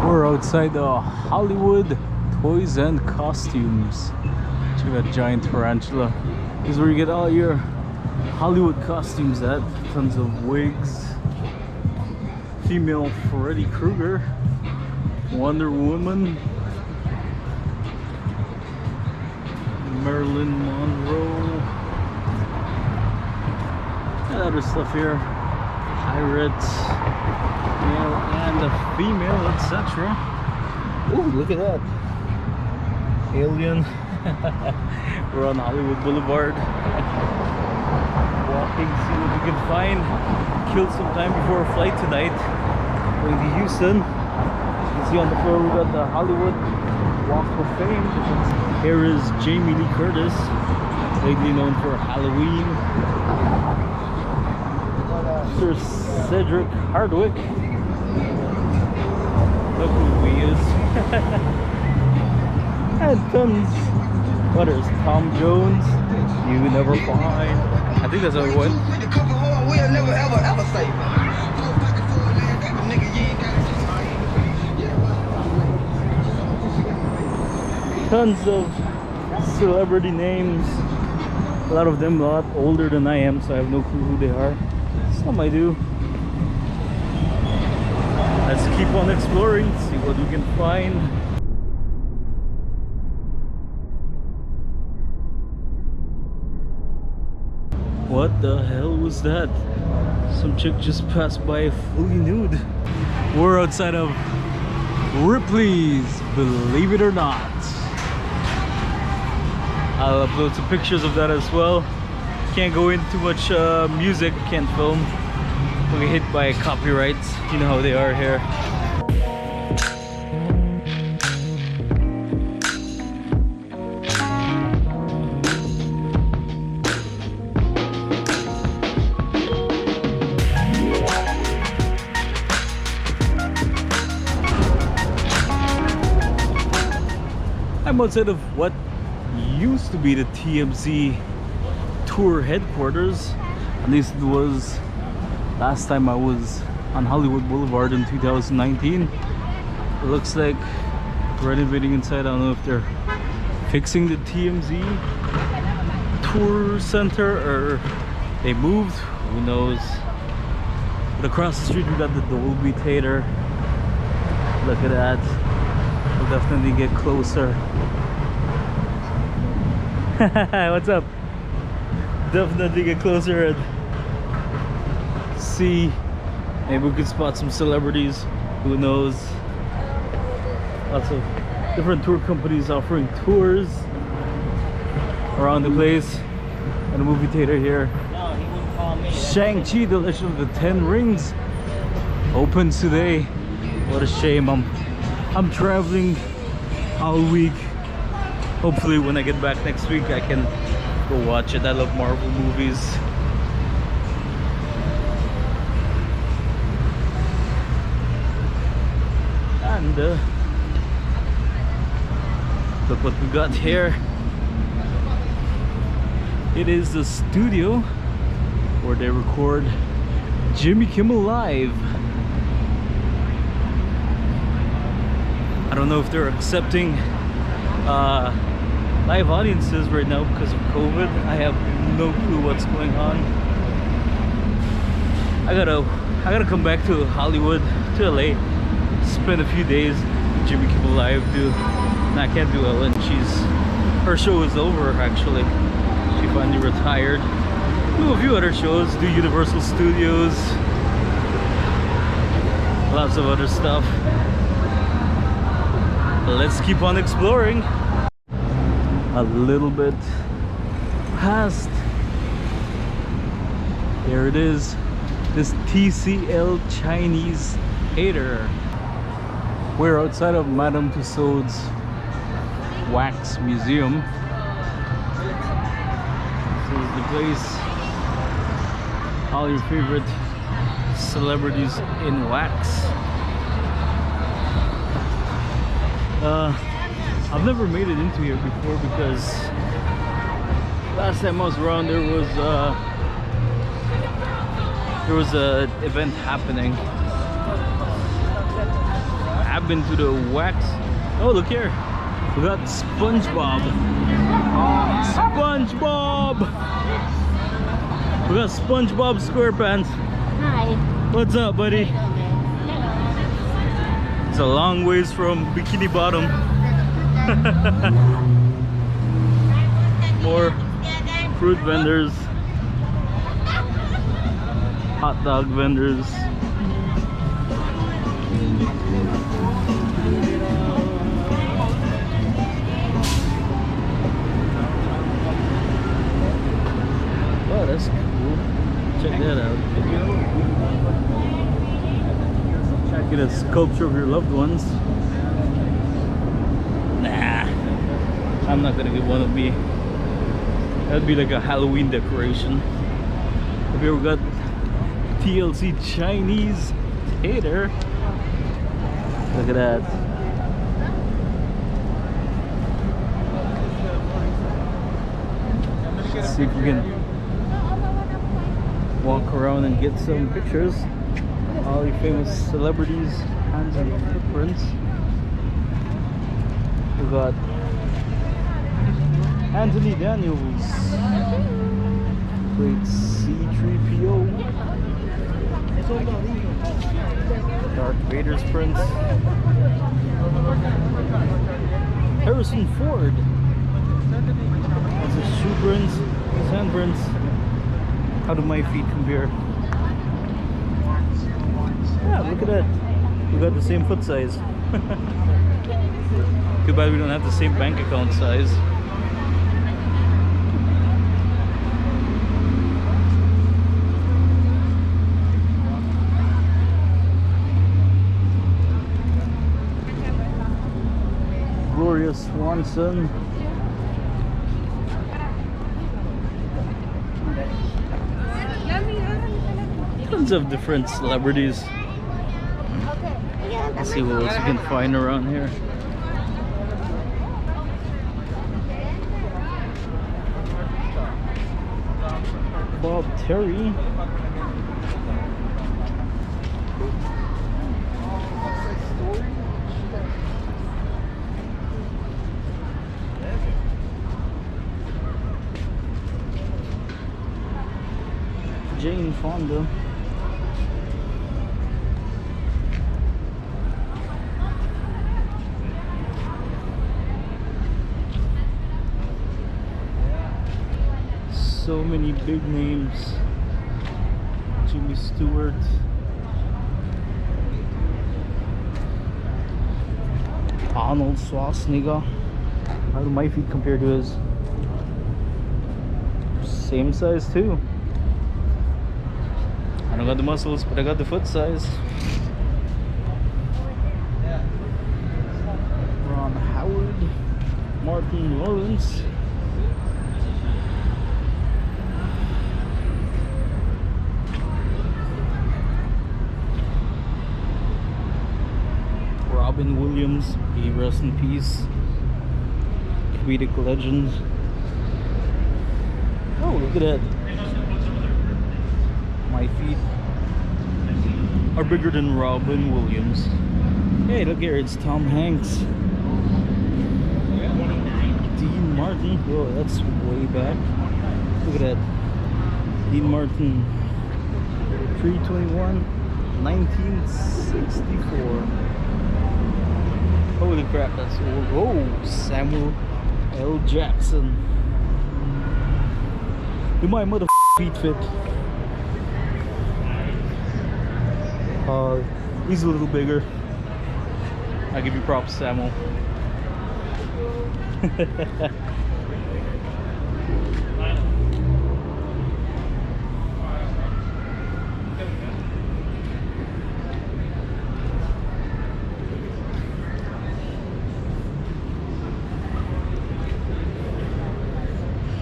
We're outside the Hollywood Toys and Costumes. Check that giant tarantula. This is where you get all your Hollywood costumes at. Tons of wigs. Female Freddy Krueger. Wonder Woman. Marilyn Monroe. And other stuff here. Pirates. Male and a female, etc. Oh, look at that. Alien. We're on Hollywood Boulevard. Walking, see what we can find. Killed some time before a flight tonight. Going to Houston. You can see on the floor we got the Hollywood Walk of Fame. Here is Jamie Lee Curtis, lately known for Halloween. Sir Cedric Hardwick. Look who he is. And tons. What is Tom Jones? You never find. I think that's how he went. We'll never ever say. Tons of celebrity names. A lot of them a lot older than I am, so I have no clue who they are. Some I do. Let's keep on exploring, see what we can find. What the hell was that? Some chick just passed by fully nude. We're outside of Ripley's, believe it or not. I'll upload some pictures of that as well. Can't go into too much music, can't film. We'll get hit by copyrights. You know how they are here. I'm outside of what used to be the TMZ tour headquarters. At least it was last time I was on Hollywood Boulevard in 2019. It looks like renovating inside. I don't know if they're fixing the TMZ tour center or they moved, who knows. But across the street we got the Dolby Theater. Look at that. We'll definitely get closer. What's up? Definitely get closer and see. Maybe we could spot some celebrities. Who knows? Lots of different tour companies offering tours around the place. And a movie theater here. No, he wouldn't call me. Shang-Chi, the Legend of the Ten Rings, opens today. What a shame. I'm traveling all week. Hopefully when I get back next week I can go watch it. I love Marvel movies. And look what we got here. It is the studio where they record Jimmy Kimmel Live. I don't know if they're accepting live audiences right now because of COVID. I have no clue what's going on. I gotta come back to Hollywood, to LA, spend a few days with Jimmy Kimmel Live. I can't do Ellen. Her show is over actually. She finally retired. Do a few other shows, do Universal Studios, lots of other stuff. Let's keep on exploring. A little bit past. There it is. This TCL Chinese Theater. We're outside of Madame Tussauds Wax Museum. This is the place. All your favorite celebrities in wax. I've never made it into here before because last time I was around there was a event happening. been to the wax. Oh, look here. We got SpongeBob. SpongeBob! We got SpongeBob SquarePants. Hi. What's up, buddy? It's a long ways from Bikini Bottom. More fruit vendors, hot dog vendors. Oh, that's cool. Check that out. Get a sculpture of your loved ones. Nah, I'm not gonna get one of me. That'd be like a Halloween decoration. Have you ever got TLC Chinese Tater? Look at that. Let's see if we can walk around and get some pictures. All your famous celebrities, hands and footprints. We got Anthony Daniels, great C-3PO, Darth Vader's prince, Harrison Ford. That's his shoe prints, his hand prints. How do my feet compare? Yeah, look at that. We got the same foot size. Too bad we don't have the same bank account size. Gloria Swanson. Tons of different celebrities. Let's see what else you can find around here. Bob Terry. Jane Fonda. So many big names. Jimmy Stewart. Arnold Schwarzenegger. How do my feet compare to his? Same size too. I don't got the muscles, but I got the foot size. Ron Howard. Martin Lawrence. Robin Williams, he rest in peace. Comedic legend. Oh, look at that. My feet are bigger than Robin Williams. Hey, look here, it's Tom Hanks. Dean Martin. Oh, that's way back. Look at that. Dean Martin. 3/21, 1964. Holy crap, that's old. Oh, Samuel L. Jackson. Do my mother feet fit? He's a little bigger. I give you props, Samuel.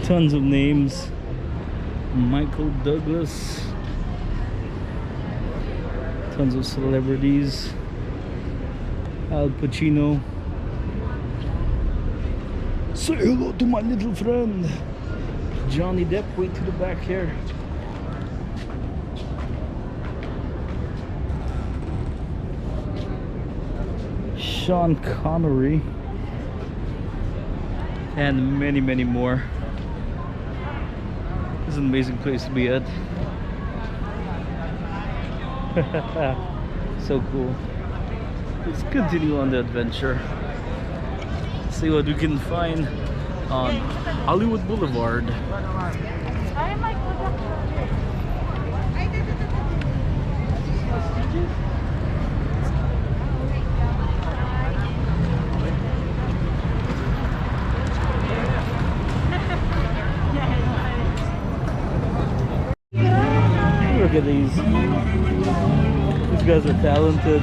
Tons of names. Michael Douglas. Tons of celebrities. Al Pacino. Say hello to my little friend Johnny Depp. Way to the back here. Sean Connery, and many more. This is an amazing place to be at. So cool. Let's continue on the adventure. See what we can find on Hollywood Boulevard. Look at these. These guys are talented.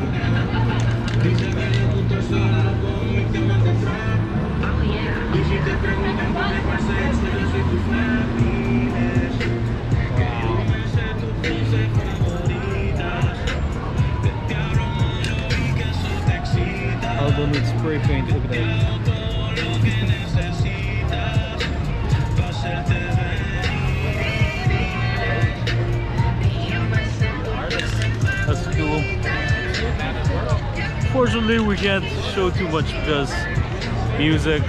Although need spray paint, look at that. That's cool. Fortunately, we can't show too much because music.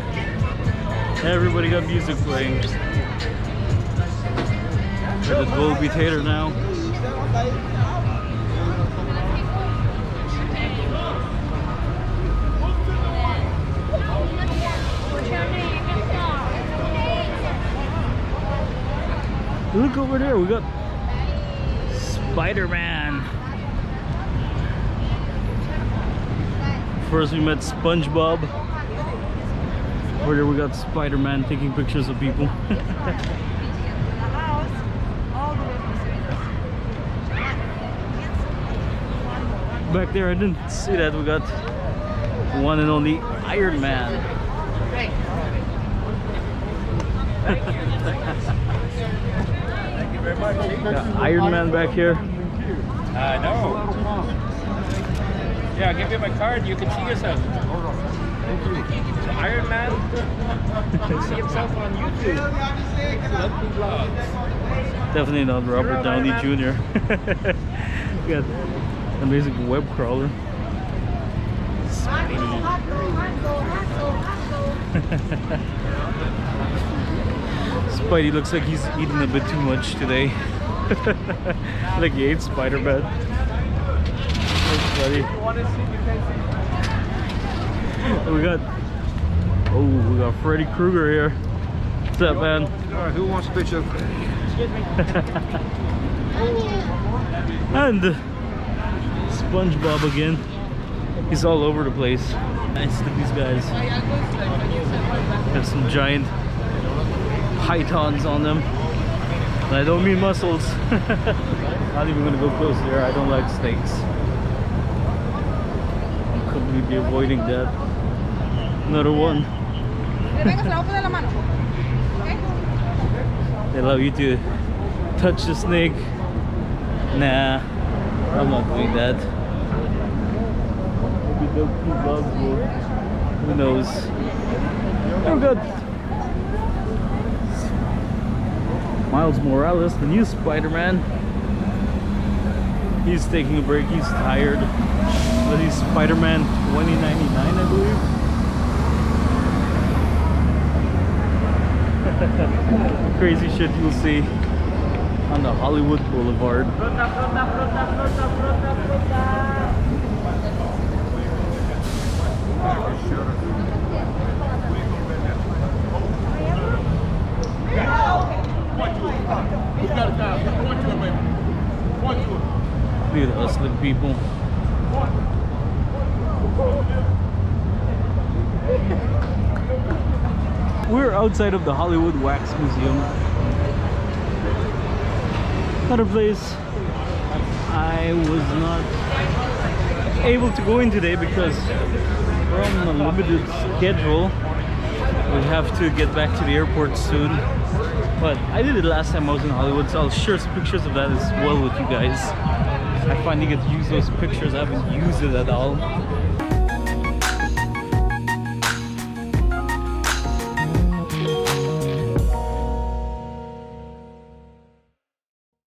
Everybody got music playing. We're at the Dolby Theater now. Look over there, we got Spider-Man. First we met SpongeBob. Over there we got Spider-Man taking pictures of people. Back there I didn't see that, we got one and only Iron Man. Got Iron Man back here. No. Yeah, I'll give you my card. You can see yourself. So Iron Man. See himself on YouTube. Lovely vlogs. Definitely not Robert Downey Jr. Got amazing web crawler. Spidey looks like he's eating a bit too much today. Like he ate Spider-Man. That's funny. We got Freddy Krueger here. What's up, man? Alright, who wants a picture? And SpongeBob again. He's all over the place. Nice to these guys. Have some giant pythons on them. And I don't mean muscles. Not even gonna go close there. I don't like snakes. I'm completely avoiding that. Another one. They allow you to touch the snake. Nah, I'm not doing that. Maybe the dogs will. Who knows? Oh, good. Miles Morales, the new Spider-Man. He's taking a break, he's tired. But he's Spider-Man 2099, I believe. Crazy shit you'll see on the Hollywood Boulevard. Look at us little people. We're outside of the Hollywood Wax Museum. Another place I was not able to go in today because we're on a limited schedule. We have to get back to the airport soon. But I did it last time I was in Hollywood, so I'll share some pictures of that as well with you guys. I finally get to use those pictures. I haven't used it at all.